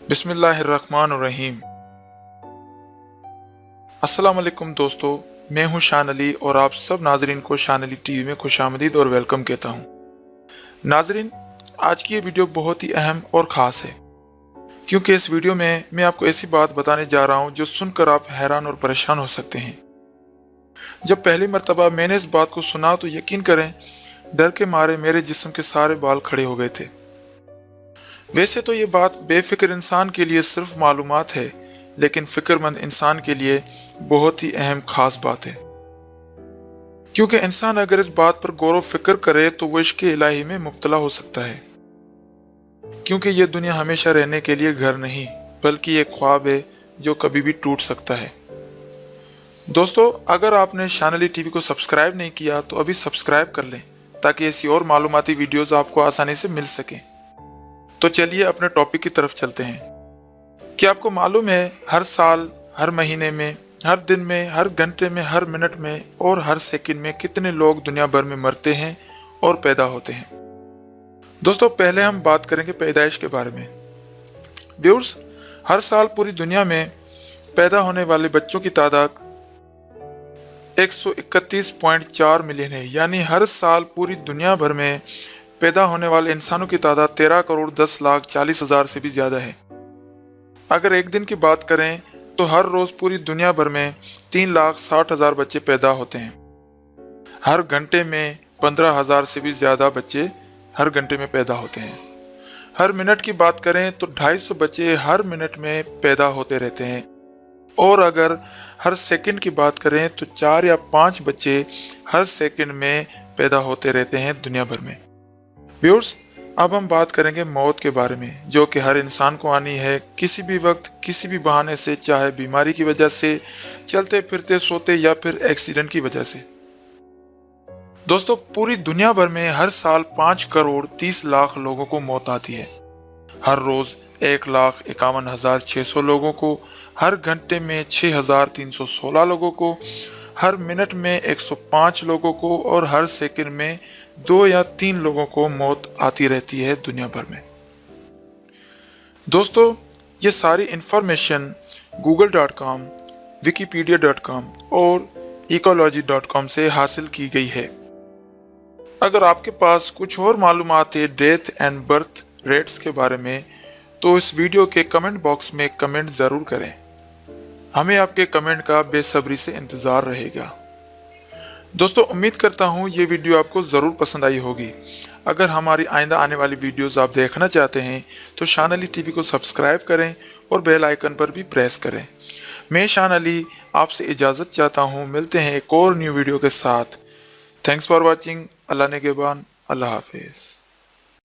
बिस्मिल्लाहिर्रहमानिर्रहीम। अस्सलाम वालेकुम दोस्तों, मैं हूं शान अली और आप सब नाजरीन को शान अली टीवी में खुशामदीद और वेलकम कहता हूं। नाजरीन, आज की ये वीडियो बहुत ही अहम और ख़ास है क्योंकि इस वीडियो में मैं आपको ऐसी बात बताने जा रहा हूं जो सुनकर आप हैरान और परेशान हो सकते हैं। जब पहली मर्तबा मैंने इस बात को सुना तो यकीन करें, डर के मारे मेरे जिस्म के सारे बाल खड़े हो गए थे। वैसे तो ये बात बेफिक्र इंसान के लिए सिर्फ मालूमात है, लेकिन फिक्रमंद इंसान के लिए बहुत ही अहम खास बात है, क्योंकि इंसान अगर इस बात पर गौर व फिक्र करे तो वो इश्क़ इलाही में मुब्तला हो सकता है। क्योंकि ये दुनिया हमेशा रहने के लिए घर नहीं, बल्कि एक ख्वाब है जो कभी भी टूट सकता है। दोस्तों, अगर आपने शान अली टीवी को सब्सक्राइब नहीं किया तो अभी सब्सक्राइब कर लें ताकि ऐसी और मालूमाती वीडियोस आपको आसानी से मिल सकें। तो चलिए अपने टॉपिक की तरफ चलते हैं। क्या आपको मालूम है हर साल, हर महीने में, हर दिन में, हर घंटे में, हर मिनट में और हर सेकंड में कितने लोग दुनिया भर में मरते हैं और पैदा होते हैं? दोस्तों, पहले हम बात करेंगे पैदाइश के बारे में। व्यूअर्स, हर साल पूरी दुनिया में पैदा होने वाले बच्चों की तादाद 131.4 मिलियन है। यानी हर साल पूरी दुनिया भर में पैदा होने वाले इंसानों की तादाद 13,10,40,000 से भी ज़्यादा है। अगर एक दिन की बात करें तो हर रोज़ पूरी दुनिया भर में 3,60,000 बच्चे पैदा होते हैं। हर घंटे में 15,000 से भी ज़्यादा बच्चे हर घंटे में पैदा होते हैं। हर मिनट की बात करें तो 250 बच्चे हर मिनट में पैदा होते रहते हैं। और अगर हर सेकंड की बात करें तो 4 या 5 बच्चे हर सेकंड में पैदा होते रहते हैं दुनिया भर में। व्यूअर्स, अब हम बात करेंगे मौत के बारे में, जो कि हर इंसान को आनी है किसी भी वक्त, किसी भी बहाने से, चाहे बीमारी की वजह से, चलते फिरते, सोते या फिर एक्सीडेंट की वजह से। दोस्तों, पूरी दुनिया भर में हर साल 5,30,00,000 लोगों को मौत आती है। हर रोज 1,51,600 लोगों को, हर घंटे में 6,316 लोगों को, हर मिनट में 105 लोगों को और हर सेकंड में 2 या 3 लोगों को मौत आती रहती है दुनिया भर में। दोस्तों, ये सारी इंफॉर्मेशन google.com, wikipedia.com और ecology.com से हासिल की गई है। अगर आपके पास कुछ और मालूमात है डेथ एंड बर्थ रेट्स के बारे में तो इस वीडियो के कमेंट बॉक्स में कमेंट ज़रूर करें। हमें आपके कमेंट का बेसब्री से इंतज़ार रहेगा। दोस्तों, उम्मीद करता हूँ ये वीडियो आपको ज़रूर पसंद आई होगी। अगर हमारी आइंदा आने वाली वीडियोस आप देखना चाहते हैं तो शान अली टीवी को सब्सक्राइब करें और बेल आइकन पर भी प्रेस करें। मैं शान अली आपसे इजाज़त चाहता हूँ। मिलते हैं एक और न्यू वीडियो के साथ। Thanks for watching. अल्लाह ने के बान। अल्लाह हाफिज़।